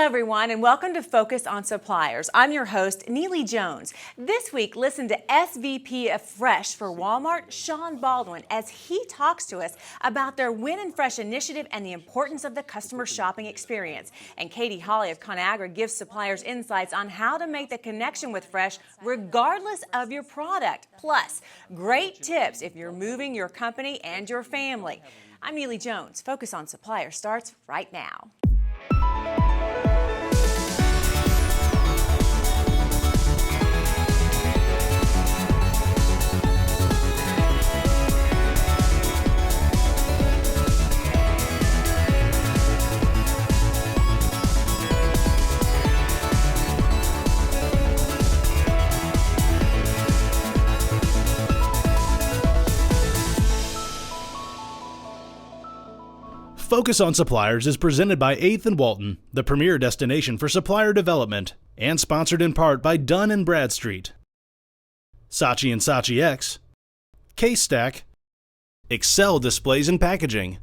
everyone, and welcome to Focus on Suppliers. I'm your host, Neely Jones. This week, listen to SVP of Fresh for Walmart, Shawn Baldwin, as he talks to us about their Win in Fresh initiative and the importance of the customer shopping experience. And Holley of Conagra gives suppliers insights on how to make the connection with Fresh regardless of your product. Plus, great tips if you're moving your company and your family. I'm Neely Jones. Focus on Suppliers starts right now. Focus on Suppliers is presented by 8th and Walton, the premier destination for supplier development, and sponsored in part by Dunn & Bradstreet, Saatchi and Saatchi X, Case Stack, Excel Displays and Packaging,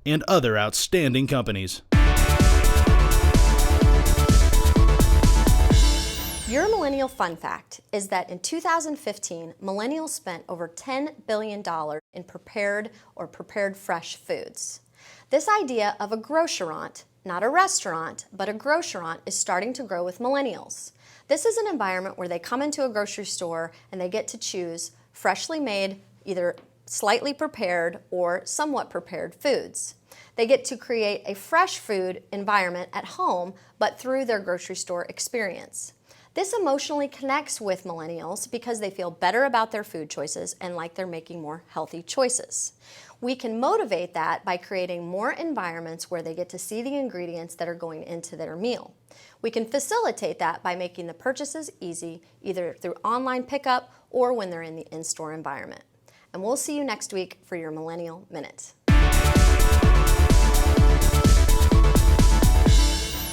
and other outstanding companies. Your Millennial Fun Fact is that in 2015, millennials spent over $10 billion in prepared fresh foods. This idea of a grocerant, not a restaurant, but a grocerant, is starting to grow with millennials. This is an environment where they come into a grocery store and they get to choose freshly made, either slightly prepared or somewhat prepared foods. They get to create a fresh food environment at home, but through their grocery store experience. This emotionally connects with millennials because they feel better about their food choices and like they're making more healthy choices. We can motivate that by creating more environments where they get to see the ingredients that are going into their meal. We can facilitate that by making the purchases easy, either through online pickup or when they're in the in-store environment. And we'll see you next week for your Millennial Minute.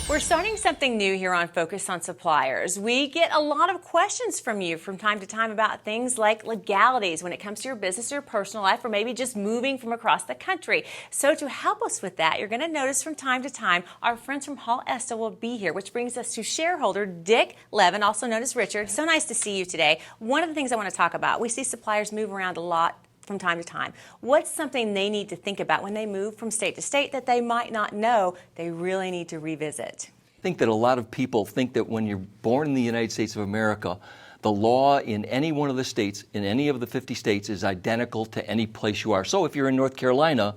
We're starting something new here on Focus on Suppliers. We get a lot of questions from you from time to time about things like legalities when it comes to your business or your personal life, or maybe just moving from across the country. So to help us with that, you're going to notice from time to time our friends from Estill will be here, which brings us to shareholder Dick Levin, also known as Richard. So nice to see you today. One of the things I want to talk about, we see suppliers move around a lot from time to time. What's something they need to think about when they move from state to state that they might not know they really need to revisit? I think that a lot of people think that when you're born in the United States of America, the law in any one of the states, in any of the 50 states, is identical to any place you are. So if you're in North Carolina,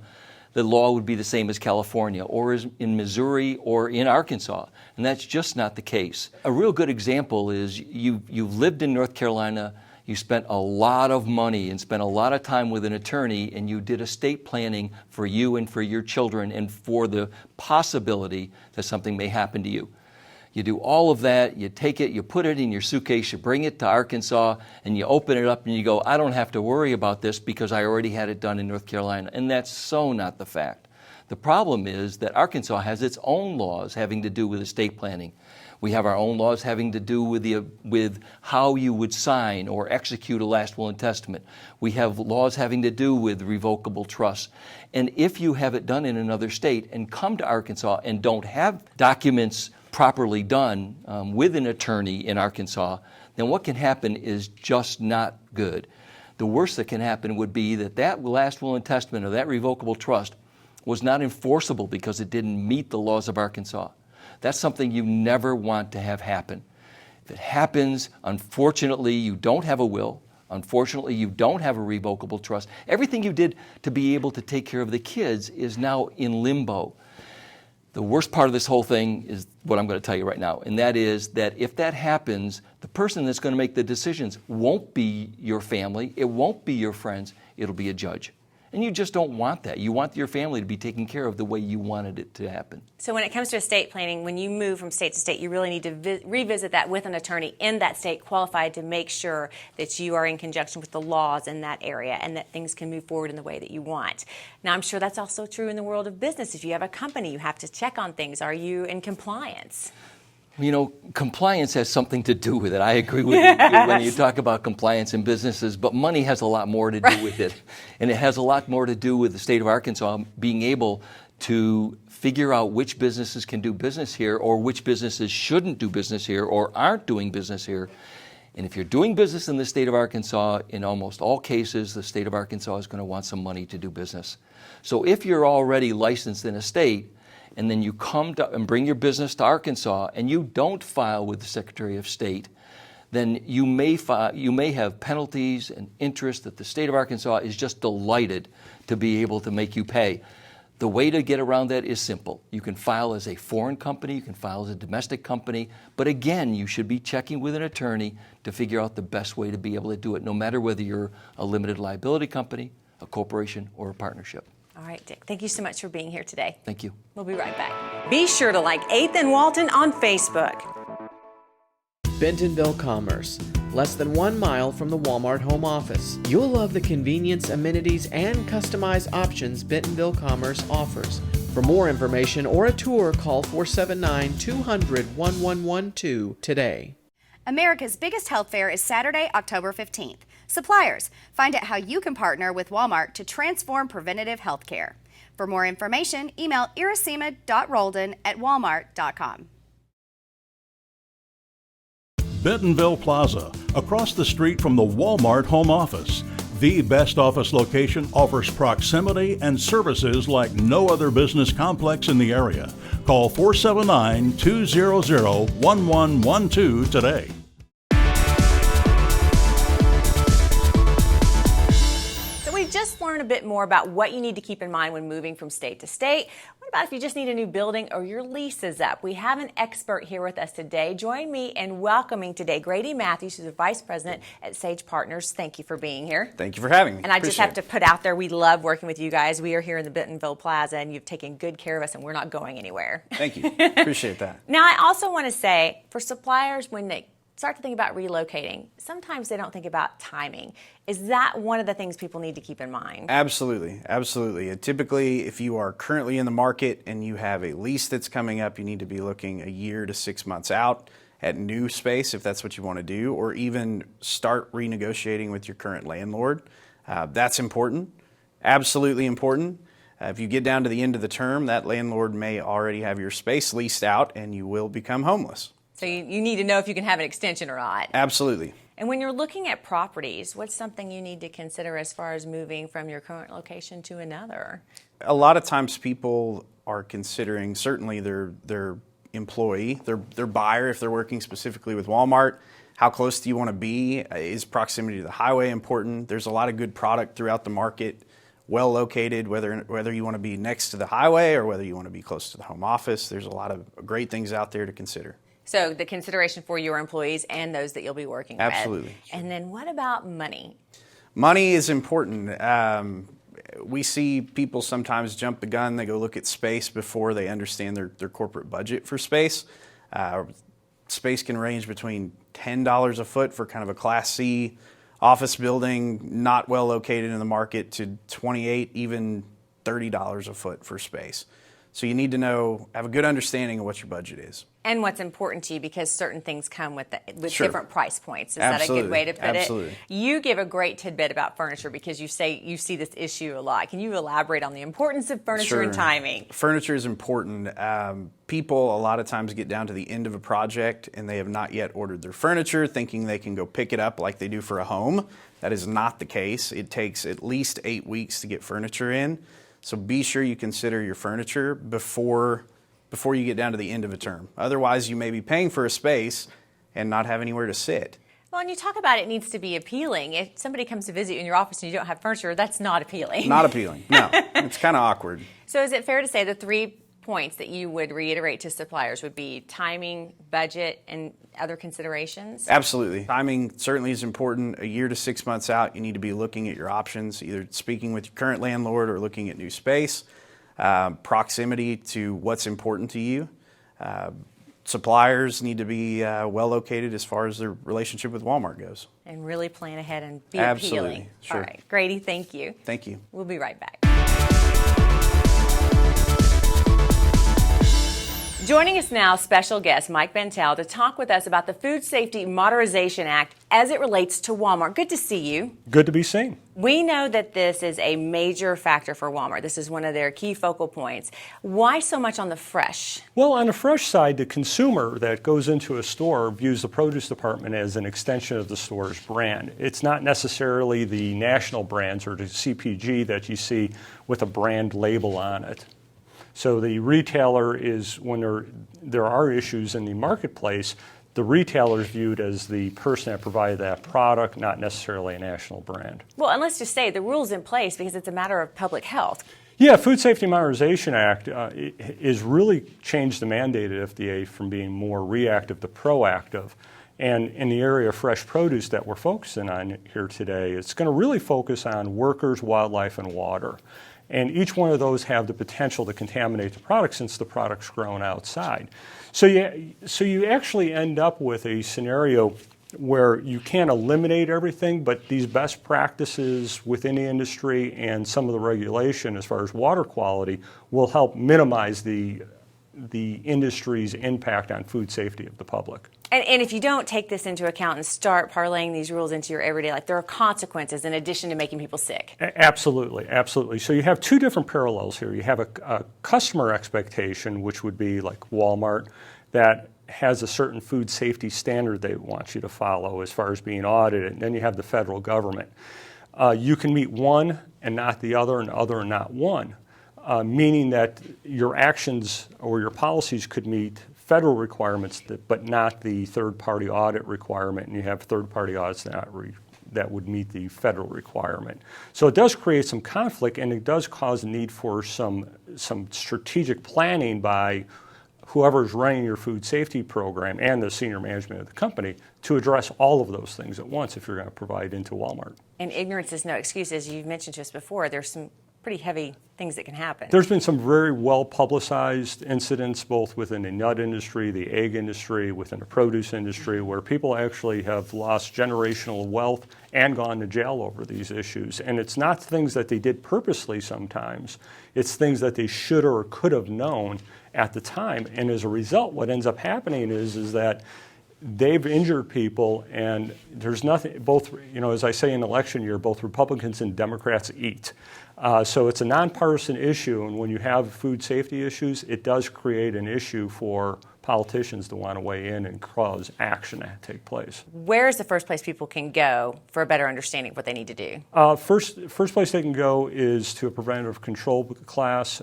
the law would be the same as California, or in Missouri, or in Arkansas. And that's just not the case. A real good example is you've lived in North Carolina, you spent a lot of money and spent a lot of time with an attorney, and you did estate planning for you and for your children and for the possibility that something may happen to you. You do all of that, you take it, you put it in your suitcase, you bring it to Arkansas, and you open it up and you go, I don't have to worry about this because I already had it done in North Carolina. And that's so not the fact. The problem is that Arkansas has its own laws having to do with estate planning. We have our own laws having to do with how you would sign or execute a last will and testament. We have laws having to do with revocable trusts. And if you have it done in another state and come to Arkansas and don't have documents properly done with an attorney in Arkansas, then what can happen is just not good. The worst that can happen would be that last will and testament or that revocable trust was not enforceable because it didn't meet the laws of Arkansas. That's something you never want to have happen. If it happens, unfortunately, you don't have a will. Unfortunately, you don't have a revocable trust. Everything you did to be able to take care of the kids is now in limbo. The worst part of this whole thing is what I'm going to tell you right now, and that is that if that happens, the person that's going to make the decisions won't be your family, it won't be your friends, it'll be a judge. And you just don't want that. You want your family to be taken care of the way you wanted it to happen. So when it comes to estate planning, when you move from state to state, you really need to revisit that with an attorney in that state qualified to make sure that you are in conjunction with the laws in that area and that things can move forward in the way that you want. Now, I'm sure that's also true in the world of business. If you have a company, you have to check on things. Are you in compliance? You know, compliance has something to do with it. I agree with you when you talk about compliance in businesses, but money has a lot more to do with it. And it has a lot more to do with the state of Arkansas being able to figure out which businesses can do business here or which businesses shouldn't do business here or aren't doing business here. And if you're doing business in the state of Arkansas, in almost all cases, the state of Arkansas is going to want some money to do business. So if you're already licensed in a state, and then you come to, and bring your business to Arkansas, and you don't file with the Secretary of State, then you may have penalties and interest that the state of Arkansas is just delighted to be able to make you pay. The way to get around that is simple. You can file as a foreign company, you can file as a domestic company, but again, you should be checking with an attorney to figure out the best way to be able to do it, no matter whether you're a limited liability company, a corporation, or a partnership. All right, Dick, thank you so much for being here today. Thank you. We'll be right back. Be sure to like 8th and Walton on Facebook. Bentonville Commerce, less than 1 mile from the Walmart home office. You'll love the convenience, amenities, and customized options Bentonville Commerce offers. For more information or a tour, call 479-200-1112 today. America's biggest health fair is Saturday, October 15th. Suppliers, find out how you can partner with Walmart to transform preventative health care. For more information, email iracema.roldan@walmart.com. Bentonville Plaza, across the street from the Walmart home office. The best office location offers proximity and services like no other business complex in the area. Call 479-200-1112 today. We just learned a bit more about what you need to keep in mind when moving from state to state. What about if you just need a new building or your lease is up? We have an expert here with us today. Join me in welcoming today Grady Mathews, who's the Vice President at Sage Partners. Thank you for being here. Thank you for having me. And I just have to put out there, we love working with you guys. We are here in the Bentonville Plaza, and you've taken good care of us, and we're not going anywhere. Thank you. Appreciate that. Now, I also want to say, for suppliers, when they start to think about relocating, sometimes they don't think about timing. Is that one of the things people need to keep in mind? Absolutely. Absolutely. Typically, if you are currently in the market and you have a lease that's coming up, you need to be looking a year to 6 months out at new space if that's what you want to do, or even start renegotiating with your current landlord. That's important. Absolutely important. If you get down to the end of the term, that landlord may already have your space leased out and you will become homeless. So you need to know if you can have an extension or not. Absolutely. And when you're looking at properties, what's something you need to consider as far as moving from your current location to another? A lot of times people are considering certainly their employee, their buyer, if they're working specifically with Walmart. How close do you want to be? Is proximity to the highway important? There's a lot of good product throughout the market, well located, whether you want to be next to the highway or whether you want to be close to the home office. There's a lot of great things out there to consider. So the consideration for your employees and those that you'll be working with. Absolutely. And then what about money? Money is important. We see people sometimes jump the gun. They go look at space before they understand their corporate budget for space. Space can range between $10 a foot for kind of a Class C office building, not well located in the market, to $28, even $30 a foot for space. So you need to have a good understanding of what your budget is. And what's important to you, because certain things come with Sure. different price points. Is Absolutely. that a good way to put Absolutely. it? You give a great tidbit about furniture because you say you see this issue a lot. Can you elaborate on the importance of furniture Sure. and timing? Furniture is important. People a lot of times get down to the end of a project and they have not yet ordered their furniture, thinking they can go pick it up like they do for a home. That is not the case. It takes at least 8 weeks to get furniture in. So be sure you consider your furniture before you get down to the end of a term. Otherwise, you may be paying for a space and not have anywhere to sit. Well, and you talk about it needs to be appealing. If somebody comes to visit you in your office and you don't have furniture, that's not appealing. Not appealing. No, it's kind of awkward. So is it fair to say the 3 points that you would reiterate to suppliers would be timing, budget, and other considerations? Absolutely. Timing certainly is important. A year to 6 months out, you need to be looking at your options, either speaking with your current landlord or looking at new space. Proximity to what's important to you. Suppliers need to be well located as far as their relationship with Walmart goes. And really plan ahead and be Absolutely. appealing. Sure. All right. Grady, thank you. Thank you. We'll be right back. Joining us now, special guest Mike Bentel to talk with us about the Food Safety Modernization Act as it relates to Walmart. Good to see you. Good to be seen. We know that this is a major factor for Walmart. This is one of their key focal points. Why so much on the fresh? Well, on the fresh side, the consumer that goes into a store views the produce department as an extension of the store's brand. It's not necessarily the national brands or the CPG that you see with a brand label on it. So the retailer is, when there are issues in the marketplace, the retailer is viewed as the person that provided that product, not necessarily a national brand. Well, and let's just say the rule's in place because it's a matter of public health. Yeah, Food Safety Modernization Act is really changed the mandate at FDA from being more reactive to proactive. And in the area of fresh produce that we're focusing on here today, it's going to really focus on workers, wildlife, and water. And each one of those have the potential to contaminate the product since the product's grown outside. So you actually end up with a scenario where you can't eliminate everything, but these best practices within the industry and some of the regulation as far as water quality will help minimize the industry's impact on food safety of the public. And if you don't take this into account and start parlaying these rules into your everyday life, there are consequences in addition to making people sick. Absolutely, absolutely. So you have two different parallels here. You have a customer expectation, which would be like Walmart, that has a certain food safety standard they want you to follow as far as being audited. And then you have the federal government. You can meet one and not the other, and other and not one, meaning that your actions or your policies could meet federal requirements, but not the third-party audit requirement, and you have third-party audits that would meet the federal requirement. So it does create some conflict, and it does cause a need for some strategic planning by whoever's running your food safety program and the senior management of the company to address all of those things at once if you're going to provide into Walmart. And ignorance is no excuse. As you've mentioned to us before, there's some pretty heavy things that can happen. There's been some very well-publicized incidents both within the nut industry, the egg industry, within the produce industry, where people actually have lost generational wealth and gone to jail over these issues. And it's not things that they did purposely sometimes. It's things that they should or could have known at the time. And as a result, what ends up happening is that they've injured people, and there's nothing, both, as I say in election year, both Republicans and Democrats eat. So it's a nonpartisan issue, and when you have food safety issues, it does create an issue for politicians to want to weigh in and cause action to take place. Where's the first place people can go for a better understanding of what they need to do? First place they can go is to a preventative control class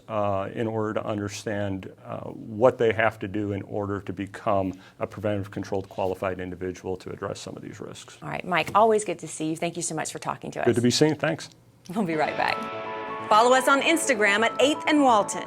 in order to understand what they have to do in order to become a preventative controlled qualified individual to address some of these risks. All right, Mike, always good to see you. Thank you so much for talking to us. Good to be seen. Thanks. We'll be right back. Follow us on Instagram at 8th and Walton.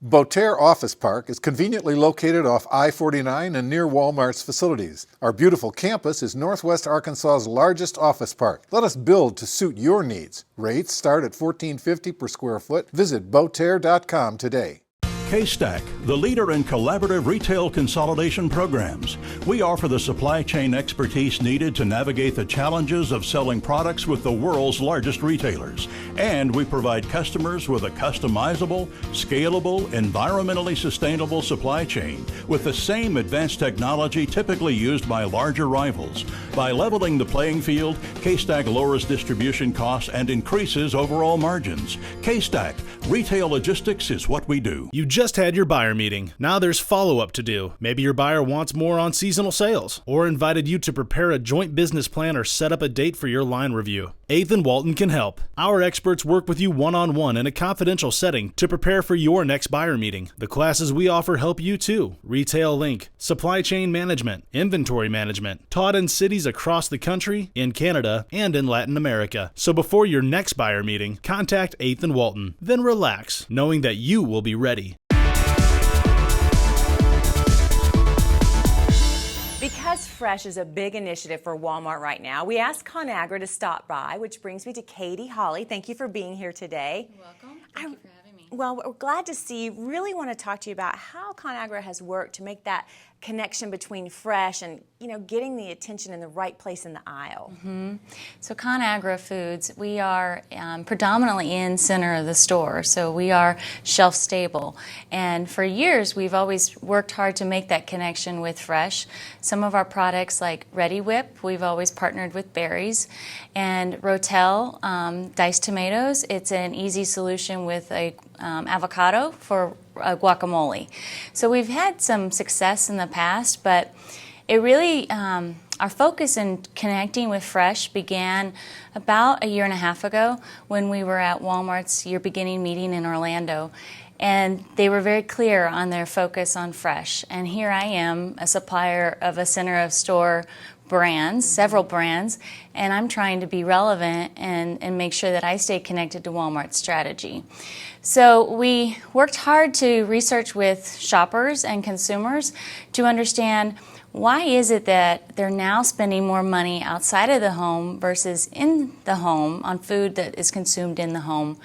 Beauterre Office Park is conveniently located off I-49 and near Walmart's facilities. Our beautiful campus is Northwest Arkansas's largest office park. Let us build to suit your needs. Rates start at $14.50 per square foot. Visit Beauterre.com today. K-Stack, the leader in collaborative retail consolidation programs. We offer the supply chain expertise needed to navigate the challenges of selling products with the world's largest retailers. And we provide customers with a customizable, scalable, environmentally sustainable supply chain with the same advanced technology typically used by larger rivals. By leveling the playing field, K-Stack lowers distribution costs and increases overall margins. K-Stack, retail logistics is what we do. You just had your buyer meeting. Now there's follow-up to do. Maybe your buyer wants more on seasonal sales, or invited you to prepare a joint business plan or set up a date for your line review. 8th and Walton can help. Our experts work with you one-on-one in a confidential setting to prepare for your next buyer meeting. The classes we offer help you too. Retail Link, Supply Chain Management, Inventory Management, taught in cities across the country, in Canada, and in Latin America. So before your next buyer meeting, contact 8th and Walton. Then relax, knowing that you will be ready. Because fresh is a big initiative for Walmart right now, we asked Conagra to stop by, which brings me to Katie Holley. Thank you for being here today. You're welcome. Thank you for having me. Well, we're glad to see you. Really want to talk to you about how Conagra has worked to make that connection between fresh and, getting the attention in the right place in the aisle. So Conagra Foods, we are predominantly in center of the store, so we are shelf stable. And for years, we've always worked hard to make that connection with fresh. Some of our products like Ready Whip, we've always partnered with berries. And Rotel diced tomatoes, it's an easy solution with a avocado for guacamole. So we've had some success in the past, but it really, our focus in connecting with fresh began about a year and a half ago when we were at Walmart's Year Beginning meeting in Orlando. And they were very clear on their focus on fresh. And here I am, a supplier of a center of store brands, several brands, and I'm trying to be relevant and make sure that I stay connected to Walmart's strategy. So we worked hard to research with shoppers and consumers to understand why is it that they're now spending more money outside of the home versus in the home on food that is consumed in the home.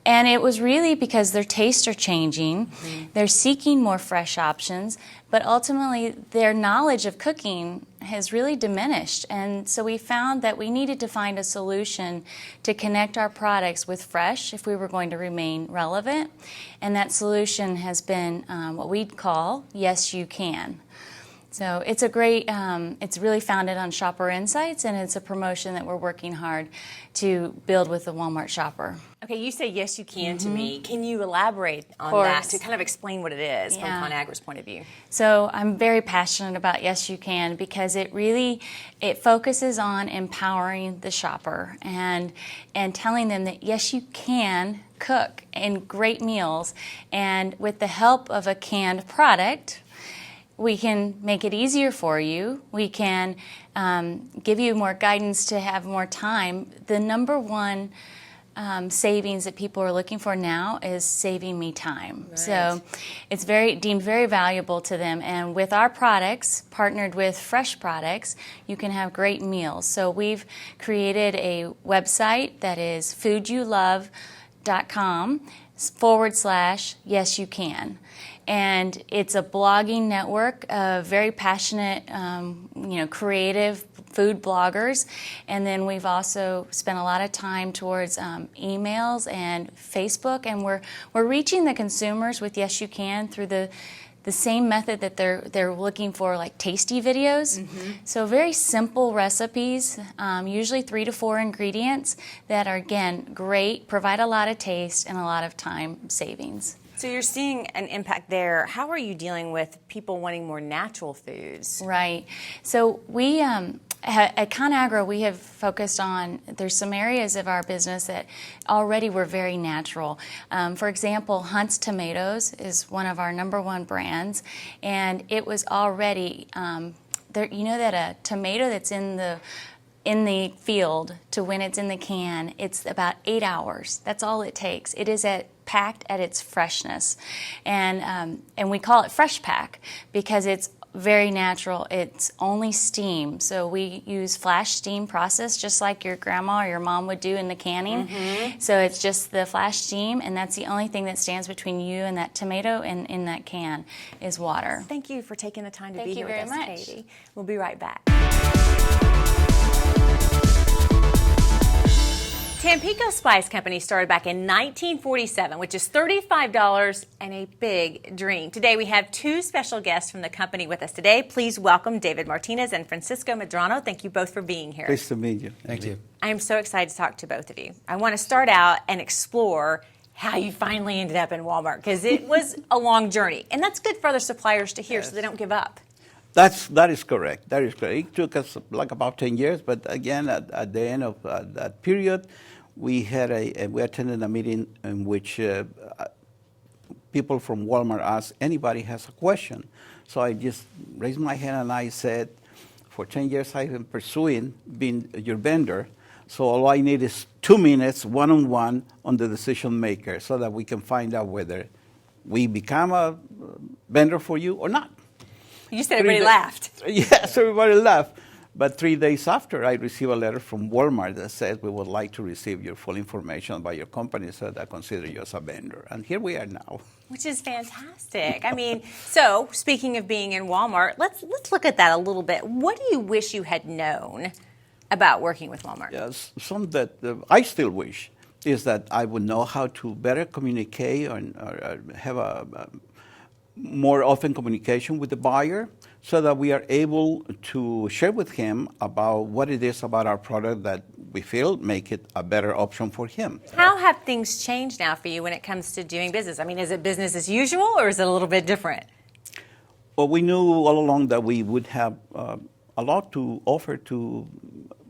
And it was really because their tastes are changing, they're seeking more fresh options, but ultimately their knowledge of cooking has really diminished. And so we found that we needed to find a solution to connect our products with fresh if we were going to remain relevant. And that solution has been what we call Yes You Can. So it's a great, it's really founded on shopper insights, and it's a promotion that we're working hard to build with the Walmart shopper. Okay, you say yes you can to me. Can you elaborate on that to kind of explain what it is from Conagra's point of view? So I'm very passionate about Yes You Can because it focuses on empowering the shopper and telling them that yes you can cook in great meals, and with the help of a canned product, we can make it easier for you. We can give you more guidance to have more time. The number one savings that people are looking for now is saving me time. Right. So it's deemed very valuable to them. And with our products, partnered with fresh products, you can have great meals. So we've created a website that is foodyouLove.com/yes you can. And it's a blogging network of very passionate, creative food bloggers. And then we've also spent a lot of time towards emails and Facebook, and we're reaching the consumers with Yes You Can through the same method that they're looking for, like tasty videos. So very simple recipes, usually 3 to 4 ingredients that are, again, great, provide a lot of taste and a lot of time savings. So you're seeing an impact there. How are you dealing with people wanting more natural foods? Right. So we, at Conagra, we have focused on, there's some areas of our business that already were very natural. For example, Hunt's Tomatoes is one of our #1 brands, and it was already, you know that a tomato that's in the field to when it's in the can, it's about 8 hours. That's all it takes. It is packed at its freshness, and we call it Fresh Pack because it's very natural. It's only steam, so we use flash steam process just like your grandma or your mom would do in the canning. So it's just the flash steam, and that's the only thing that stands between you and that tomato and in that can is water. Thank you for taking the time to be Thank you here with very us, much. Katie. We'll be right back. Tampico Spice Company started back in 1947, which is $35 and a big dream. Today we have 2 special guests from the company with us today. Please welcome David Martinez and Francisco Medrano. Thank you both for being here. Nice to meet you. Thank you. I am so excited to talk to both of you. I want to start out and explore how you finally ended up in Walmart, because it was a long journey. And that's good for other suppliers to hear so they don't give up. That is correct. That is correct. It took us like about 10 years, but again, at the end of that period, we attended a meeting in which people from Walmart asked, anybody has a question? So I just raised my hand and I said, for 10 years I've been pursuing being your vendor, so all I need is 2 minutes one-on-one on the decision maker so that we can find out whether we become a vendor for you or not. You said everybody laughed. Yes, everybody laughed. But 3 days after, I received a letter from Walmart that says we would like to receive your full information about your company so that I consider you as a vendor. And here we are now. Which is fantastic. I mean, so speaking of being in Walmart, let's look at that a little bit. What do you wish you had known about working with Walmart? Yes, some that I still wish is that I would know how to better communicate or have a more often communication with the buyer so that we are able to share with him about what it is about our product that we feel make it a better option for him. How have things changed now for you when it comes to doing business? I mean, is it business as usual or is it a little bit different? Well, we knew all along that we would have a lot to offer to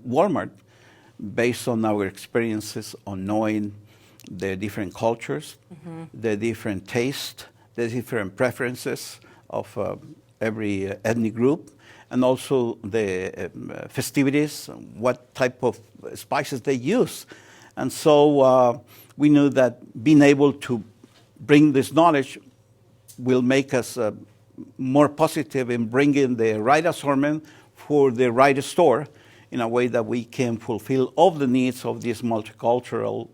Walmart based on our experiences on knowing the different cultures, the different tastes, the different preferences of every ethnic group, and also the festivities, what type of spices they use. And so we knew that being able to bring this knowledge will make us more positive in bringing the right assortment for the right store in a way that we can fulfill all the needs of this multicultural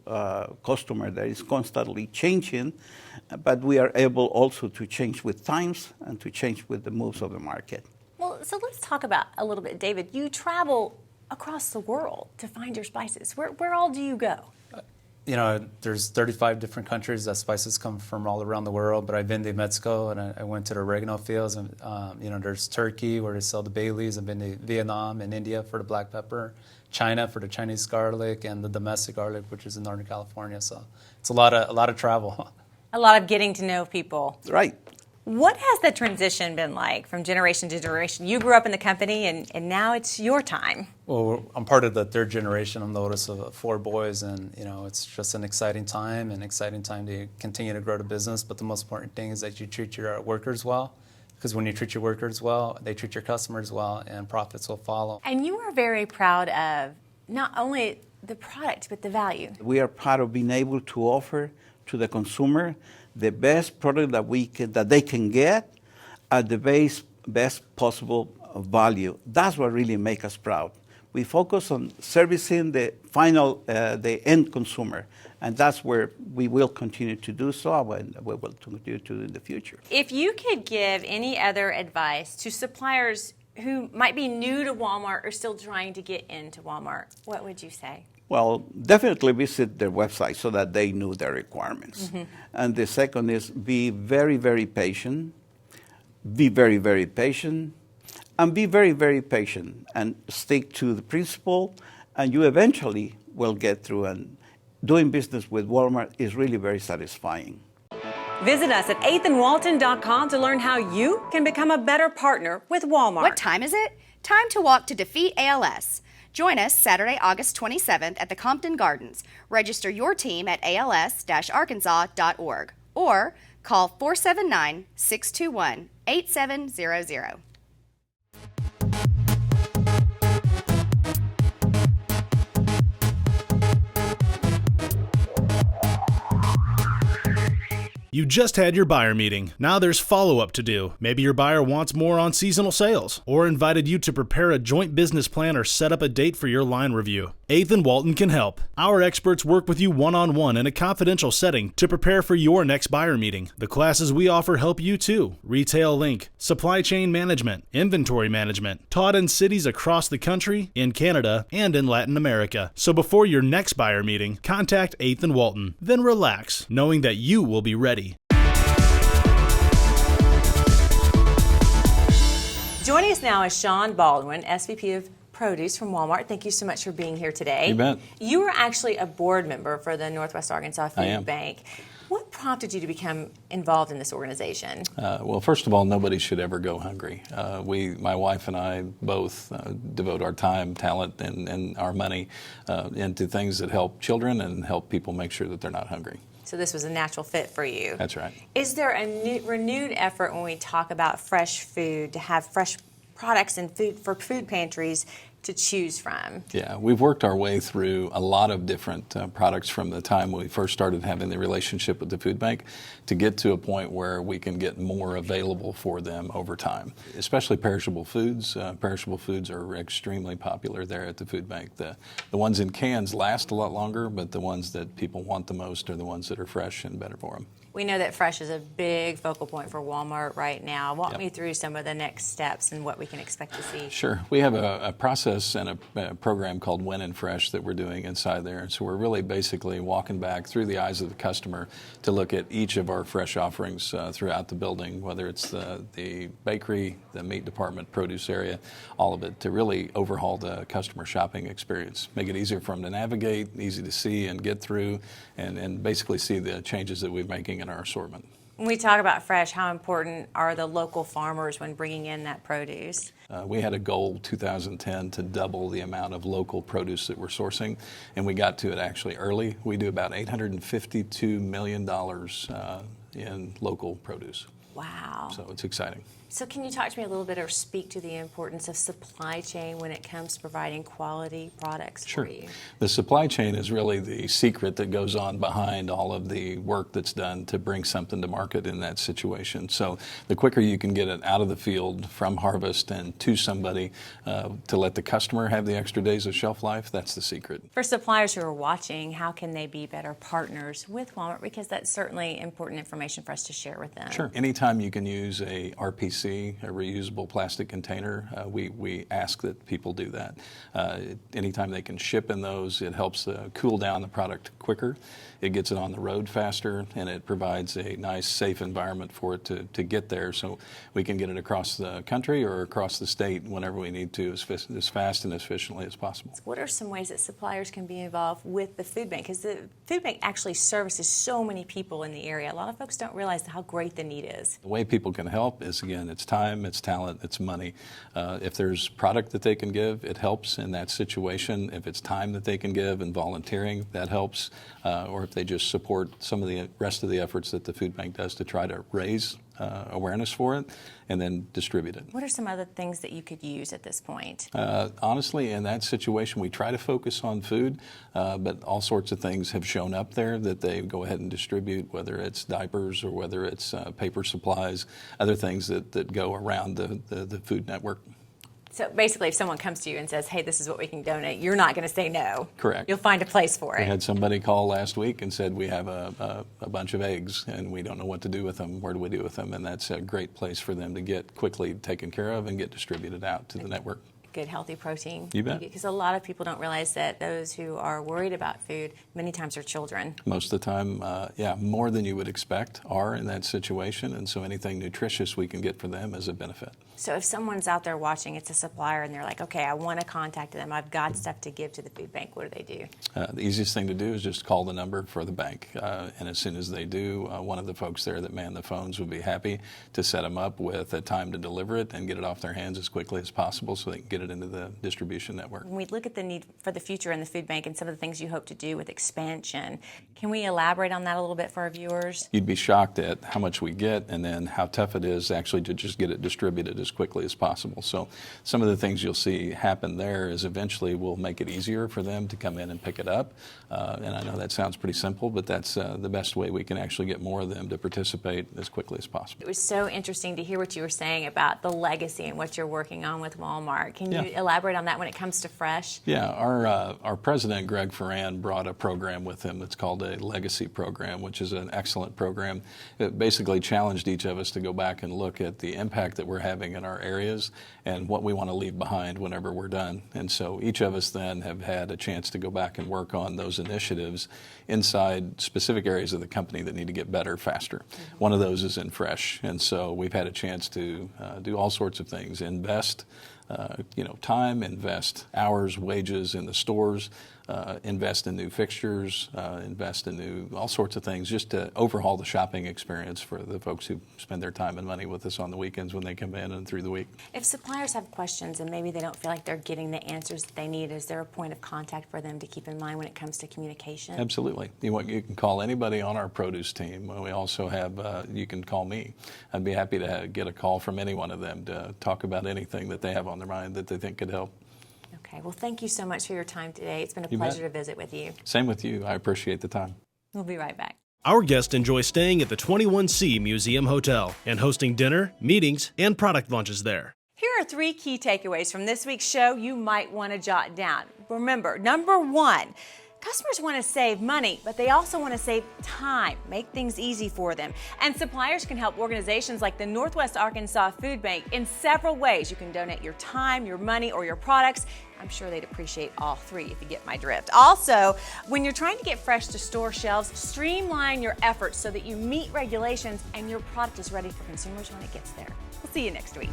customer that is constantly changing, but we are able also to change with times and to change with the moves of the market. Well, so let's talk about a little bit, David. You travel across the world to find your spices. Where all do you go? You know, there's 35 different countries that spices come from all around the world, but I've been to Mexico and I went to the oregano fields, and you know, there's Turkey where they sell the bay leaves. I've been to Vietnam and India for the black pepper, China for the Chinese garlic, and the domestic garlic, which is in Northern California. So it's a lot of travel. A lot of getting to know people. Right. What has the transition been like from generation to generation? You grew up in the company, and now it's your time. Well, I'm part of the third generation. I'm the oldest of 4 boys, and you know, it's just an exciting time to continue to grow the business. But the most important thing is that you treat your workers well, because when you treat your workers well, they treat your customers well, and profits will follow. And you are very proud of not only the product, but the value. We are proud of being able to offer to the consumer the best product that they can get at the best possible value. That's what really makes us proud. We focus on servicing the the end consumer, and that's where we will continue to do so, and we will continue to do in the future. If you could give any other advice to suppliers who might be new to Walmart or still trying to get into Walmart, what would you say? Well, definitely visit their website so that they know their requirements. And the second is be very, very patient. Be very, very patient. And be very, very patient. And stick to the principle, and you eventually will get through. And doing business with Walmart is really very satisfying. Visit us at 8thandwalton.com to learn how you can become a better partner with Walmart. What time is it? Time to walk to defeat ALS. Join us Saturday, August 27th at the Compton Gardens. Register your team at als-arkansas.org or call 479-621-8700. You just had your buyer meeting. Now there's follow-up to do. Maybe your buyer wants more on seasonal sales, or invited you to prepare a joint business plan or set up a date for your line review. 8th and Walton can help. Our experts work with you one-on-one in a confidential setting to prepare for your next buyer meeting. The classes we offer help you too. Retail Link, Supply Chain Management, Inventory Management, taught in cities across the country, in Canada, and in Latin America. So before your next buyer meeting, contact 8th and Walton. Then relax, knowing that you will be ready. Joining us now is Shawn Baldwin, SVP of Produce from Walmart. Thank you so much for being here today. You bet. You were actually a board member for the Northwest Arkansas I am. Food Bank. What prompted you to become involved in this organization? Well, first of all, nobody should ever go hungry. My wife and I both devote our time, talent, and our money into things that help children and help people make sure that they're not hungry. So this was a natural fit for you. That's right. Is there a renewed effort when we talk about fresh food to have fresh products and food for food pantries to choose from. Yeah, we've worked our way through a lot of different products from the time we first started having the relationship with the food bank to get to a point where we can get more available for them over time, especially perishable foods. Perishable foods are extremely popular there at the food bank. The ones in cans last a lot longer, but the ones that people want the most are the ones that are fresh and better for them. We know that fresh is a big focal point for Walmart right now. Walk me through some of the next steps and what we can expect to see. Sure. We have a process and a program called Win and Fresh that we're doing inside there. And so we're really basically walking back through the eyes of the customer to look at each of our fresh offerings throughout the building, whether it's the bakery, the meat department, produce area, all of it, to really overhaul the customer shopping experience, make it easier for them to navigate, easy to see and get through, and basically see the changes that we're making in our assortment. When we talk about fresh, how important are the local farmers when bringing in that produce? We had a goal 2010 to double the amount of local produce that we're sourcing, and we got to it actually early. We do about $852 million in local produce. Wow. So it's exciting. So can you talk to me a little bit or speak to the importance of supply chain when it comes to providing quality products for you? The supply chain is really the secret that goes on behind all of the work that's done to bring something to market in that situation. So the quicker you can get it out of the field from harvest and to somebody to let the customer have the extra days of shelf life, that's the secret. For suppliers who are watching, how can they be better partners with Walmart? Because that's certainly important information for us to share with them. Sure. Anytime you can use a RPC, a reusable plastic container, we ask that people do that. Anytime they can ship in those, it helps cool down the product quicker. It gets it on the road faster, and it provides a nice, safe environment for it to get there, so we can get it across the country or across the state whenever we need to, as fast and efficiently as possible. What are some ways that suppliers can be involved with the food bank? Because the food bank actually services so many people in the area. A lot of folks don't realize how great the need is. The way people can help is, again, it's time, it's talent, it's money. If there's product that they can give, it helps in that situation. If it's time that they can give and volunteering, that helps. Or if they just support some of the rest of the efforts that the food bank does to try to raise awareness for it and then distribute it. What are some other things that you could use at this point? Honestly, in that situation, we try to focus on food, but all sorts of things have shown up there that they go ahead and distribute, whether it's diapers or whether it's paper supplies, other things that go around the food network. So basically, if someone comes to you and says, hey, this is what we can donate, you're not going to say no. Correct. You'll find a place for it. We had somebody call last week and said, we have a bunch of eggs and we don't know what to do with them. Where do we do with them? And that's a great place for them to get quickly taken care of and get distributed out to the network. Good, healthy protein. You bet. Because a lot of people don't realize that those who are worried about food many times are children. Most of the time, more than you would expect are in that situation. And so anything nutritious we can get for them is a benefit. So if someone's out there watching, it's a supplier, and they're like, okay, I want to contact them. I've got stuff to give to the food bank. What do they do? The easiest thing to do is just call the number for the bank. And as soon as they do, one of the folks there that man the phones would be happy to set them up with a time to deliver it and get it off their hands as quickly as possible so they can get it into the distribution network. When we look at the need for the future in the food bank and some of the things you hope to do with expansion, can we elaborate on that a little bit for our viewers? You'd be shocked at how much we get and then how tough it is actually to just get it distributed as quickly as possible. So some of the things you'll see happen there is eventually we'll make it easier for them to come in and pick it up. And I know that sounds pretty simple, but that's the best way we can actually get more of them to participate as quickly as possible. It was so interesting to hear what you were saying about the legacy and what you're working on with Walmart. Can you elaborate on that when it comes to fresh? Yeah, our president, Greg Ferran, brought a program with him that's called a legacy program, which is an excellent program. It basically challenged each of us to go back and look at the impact that we're having in our areas and what we want to leave behind whenever we're done. And so each of us then have had a chance to go back and work on those initiatives inside specific areas of the company that need to get better faster. One of those is in fresh. And so we've had a chance to do all sorts of things, invest time, invest hours, wages in the stores, invest in new fixtures, invest in all sorts of things, just to overhaul the shopping experience for the folks who spend their time and money with us on the weekends when they come in and through the week. If suppliers have questions and maybe they don't feel like they're getting the answers that they need, is there a point of contact for them to keep in mind when it comes to communication? Absolutely. You can call anybody on our produce team. We also have, you can call me. I'd be happy to get a call from any one of them to talk about anything that they have on their mind that they think could help. Okay, well, thank you so much for your time today. It's been a You bet. pleasure to visit with you. Same with you. I appreciate the time. We'll be right back. Our guests enjoy staying at the 21C Museum Hotel and hosting dinner, meetings, and product launches there. Here are 3 key takeaways from this week's show you might want to jot down. Remember, number 1, customers want to save money, but they also want to save time, make things easy for them. And suppliers can help organizations like the Northwest Arkansas Food Bank in several ways. You can donate your time, your money, or your products. I'm sure they'd appreciate all 3 if you get my drift. Also, when you're trying to get fresh to store shelves, streamline your efforts so that you meet regulations and your product is ready for consumers when it gets there. We'll see you next week.